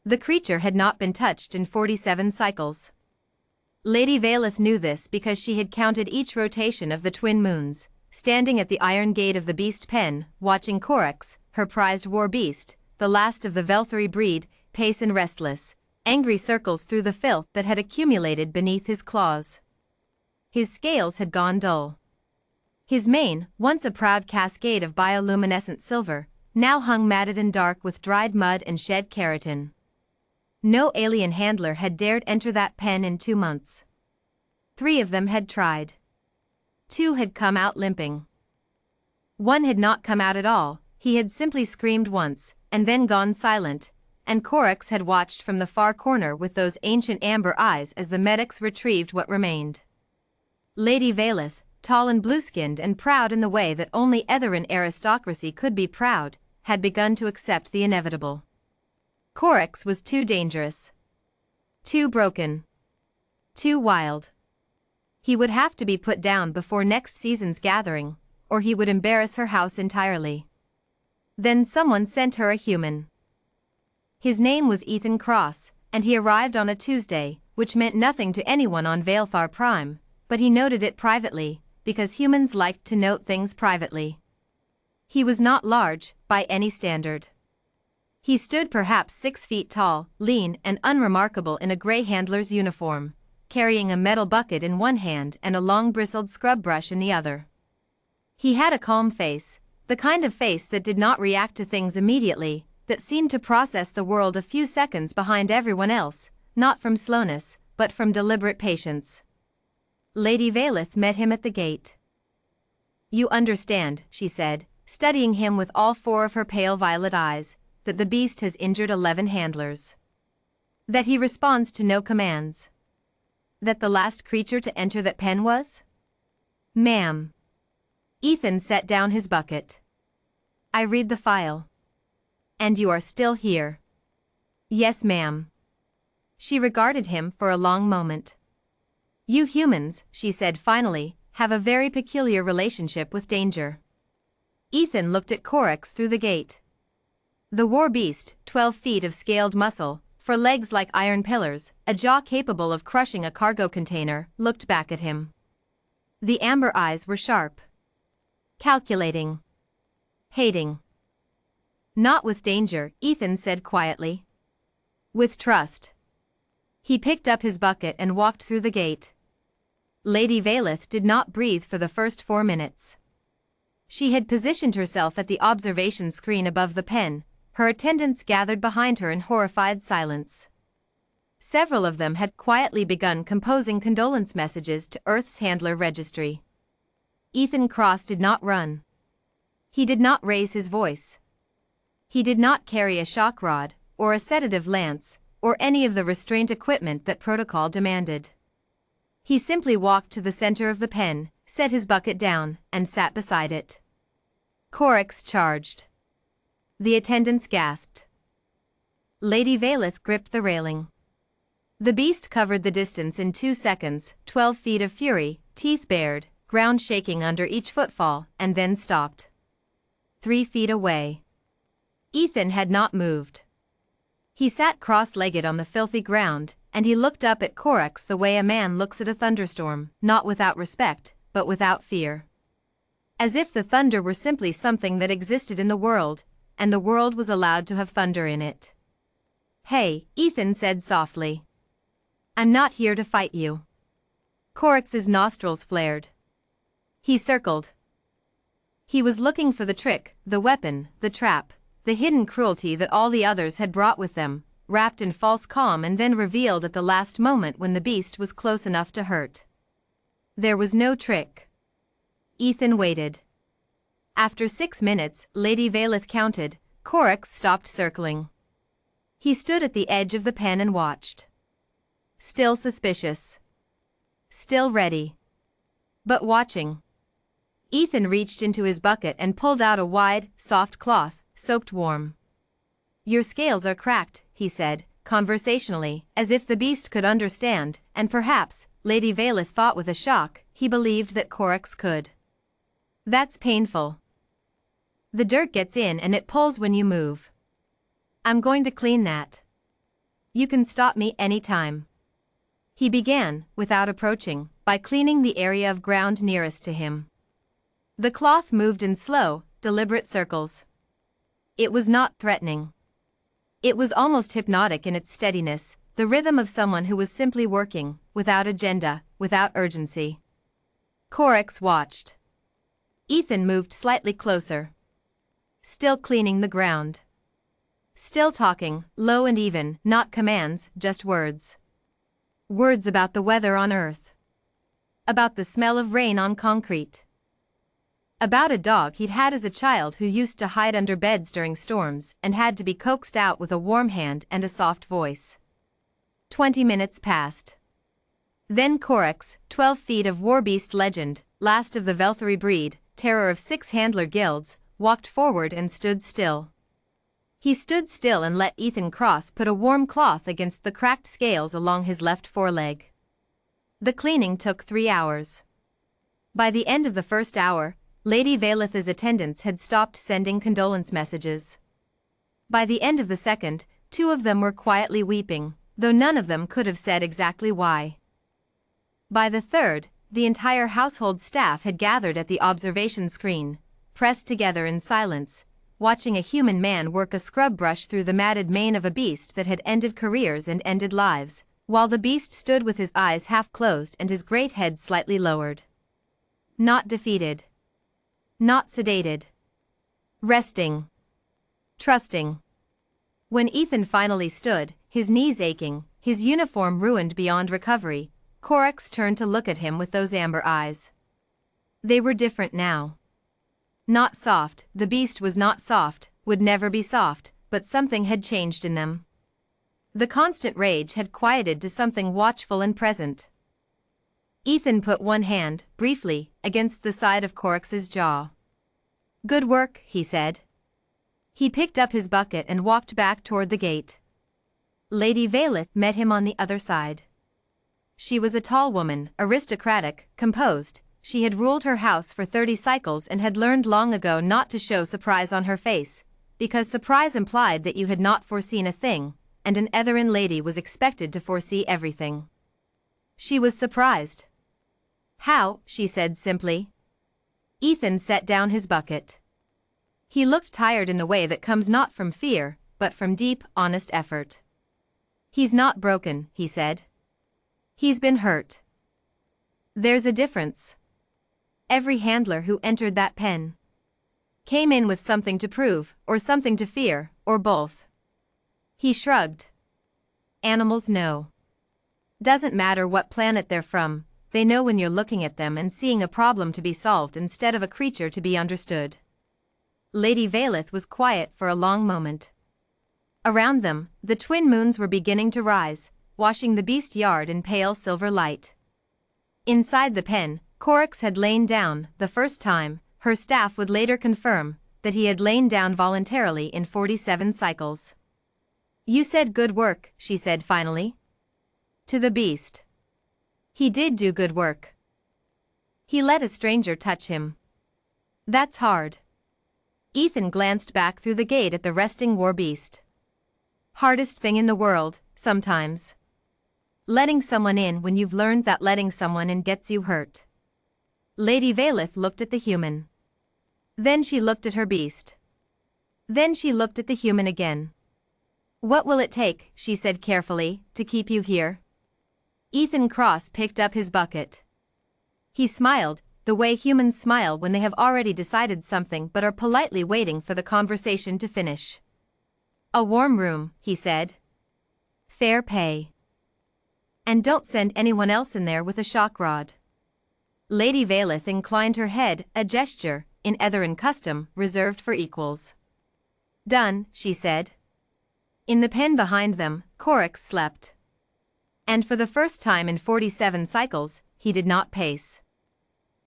The creature had not been touched in 47 cycles. Lady Vailith knew this because she had counted each rotation of the twin moons, standing at the iron gate of the beast pen, watching Corax, her prized war beast, the last of the Velthari breed, pace in restless, angry circles through the filth that had accumulated beneath his claws. His scales had gone dull. His mane, once a proud cascade of bioluminescent silver, now hung matted and dark with dried mud and shed keratin. No alien handler had dared enter that pen in 2 months. 3 of them had tried. 2 had come out limping. 1 had not come out at all, he had simply screamed once, and then gone silent, and Corax had watched from the far corner with those ancient amber eyes as the medics retrieved what remained. Lady Vailith, tall and blue-skinned and proud in the way that only Etherin aristocracy could be proud, had begun to accept the inevitable. Corax was too dangerous. Too broken. Too wild. He would have to be put down before next season's gathering, or he would embarrass her house entirely. Then someone sent her a human. His name was Ethan Cross, and he arrived on a Tuesday, which meant nothing to anyone on Vaelthar Prime, but he noted it privately, because humans liked to note things privately. He was not large, by any standard. He stood perhaps 6 feet tall, lean and unremarkable in a grey handler's uniform, carrying a metal bucket in one hand and a long bristled scrub brush in the other. He had a calm face, the kind of face that did not react to things immediately, that seemed to process the world a few seconds behind everyone else, not from slowness, but from deliberate patience. Lady Vailith met him at the gate. "You understand," she said, studying him with all 4 of her pale violet eyes, "that the beast has injured 11 handlers. That he responds to no commands. That the last creature to enter that pen was?" "Ma'am." Ethan set down his bucket. "I read the file." "And you are still here?" "Yes, ma'am." She regarded him for a long moment. "You humans," she said finally, "have a very peculiar relationship with danger." Ethan looked at Corax through the gate. The war beast, 12 feet of scaled muscle, 4 legs like iron pillars, a jaw capable of crushing a cargo container, looked back at him. The amber eyes were sharp. Calculating. Hating. "Not with danger," Ethan said quietly. "With trust." He picked up his bucket and walked through the gate. Lady Vailith did not breathe for the first 4 minutes. She had positioned herself at the observation screen above the pen, her attendants gathered behind her in horrified silence. Several of them had quietly begun composing condolence messages to Earth's handler registry. Ethan Cross did not run. He did not raise his voice. He did not carry a shock rod, or a sedative lance, or any of the restraint equipment that protocol demanded. He simply walked to the center of the pen, set his bucket down, and sat beside it. Corax charged. The attendants gasped. Lady Vailith gripped the railing. The beast covered the distance in 2 seconds, 12 feet of fury, teeth bared, ground shaking under each footfall, and then stopped. 3 feet away. Ethan had not moved. He sat cross-legged on the filthy ground, and he looked up at Corax the way a man looks at a thunderstorm, not without respect, but without fear. As if the thunder were simply something that existed in the world, and the world was allowed to have thunder in it. "Hey," Ethan said softly. "I'm not here to fight you." Corax's nostrils flared. He circled. He was looking for the trick, the weapon, the trap, the hidden cruelty that all the others had brought with them, wrapped in false calm and then revealed at the last moment when the beast was close enough to hurt. There was no trick. Ethan waited. After 6 minutes, Lady Vailith counted, Corax stopped circling. He stood at the edge of the pen and watched. Still suspicious. Still ready. But watching. Ethan reached into his bucket and pulled out a wide, soft cloth, soaked warm. "Your scales are cracked," he said, conversationally, as if the beast could understand, and perhaps, Lady Vailith thought with a shock, he believed that Corax could. "That's painful. The dirt gets in and it pulls when you move. I'm going to clean that." You can stop me any time. He began, without approaching, by cleaning the area of ground nearest to him. The cloth moved in slow, deliberate circles. It was not threatening. It was almost hypnotic in its steadiness, the rhythm of someone who was simply working, without agenda, without urgency. Corax watched. Ethan moved slightly closer. Still cleaning the ground. Still talking, low and even, not commands, just words. Words about the weather on Earth. About the smell of rain on concrete. About a dog he'd had as a child who used to hide under beds during storms and had to be coaxed out with a warm hand and a soft voice. 20 minutes passed. Then Corax, 12 feet of warbeast legend, last of the Velthari breed, terror of 6 handler guilds, walked forward and stood still. He stood still and let Ethan Cross put a warm cloth against the cracked scales along his left foreleg. The cleaning took 3 hours. By the end of the first hour, Lady Valeth's attendants had stopped sending condolence messages. By the end of the second, 2 of them were quietly weeping, though none of them could have said exactly why. By the third, the entire household staff had gathered at the observation screen, pressed together in silence, watching a human man work a scrub brush through the matted mane of a beast that had ended careers and ended lives, while the beast stood with his eyes half closed and his great head slightly lowered. Not defeated. Not sedated. Resting. Trusting. When Ethan finally stood, his knees aching, his uniform ruined beyond recovery, Corax turned to look at him with those amber eyes. They were different now. Not soft, the beast was not soft, would never be soft, but something had changed in them. The constant rage had quieted to something watchful and present. Ethan put one hand, briefly, against the side of Corax's jaw. "Good work," he said. He picked up his bucket and walked back toward the gate. Lady Valeth met him on the other side. She was a tall woman, aristocratic, composed. She had ruled her house for 30 cycles and had learned long ago not to show surprise on her face, because surprise implied that you had not foreseen a thing, and an Etherin lady was expected to foresee everything. She was surprised. "How?" she said simply. Ethan set down his bucket. He looked tired in the way that comes not from fear, but from deep, honest effort. "He's not broken," he said. "He's been hurt. There's a difference. Every handler who entered that pen came in with something to prove, or something to fear, or both." He shrugged. "Animals know. Doesn't matter what planet they're from, they know when you're looking at them and seeing a problem to be solved instead of a creature to be understood." Lady Valeth was quiet for a long moment. Around them, the twin moons were beginning to rise, washing the beast yard in pale silver light. Inside the pen, Corax had lain down, the first time, her staff would later confirm, that he had lain down voluntarily in 47 cycles. "You said good work," she said finally. To the beast. He did do good work. He let a stranger touch him. "That's hard." Ethan glanced back through the gate at the resting war beast. "Hardest thing in the world, sometimes. Letting someone in when you've learned that letting someone in gets you hurt." Lady Valeth looked at the human. Then she looked at her beast. Then she looked at the human again. "What will it take," she said carefully, "to keep you here?" Ethan Cross picked up his bucket. He smiled, the way humans smile when they have already decided something but are politely waiting for the conversation to finish. "A warm room," he said. "Fair pay. And don't send anyone else in there with a shock rod." Lady Valeth inclined her head, a gesture, in Etherin custom, reserved for equals. "Done," she said. In the pen behind them, Corax slept. And for the first time in 47 cycles, he did not pace.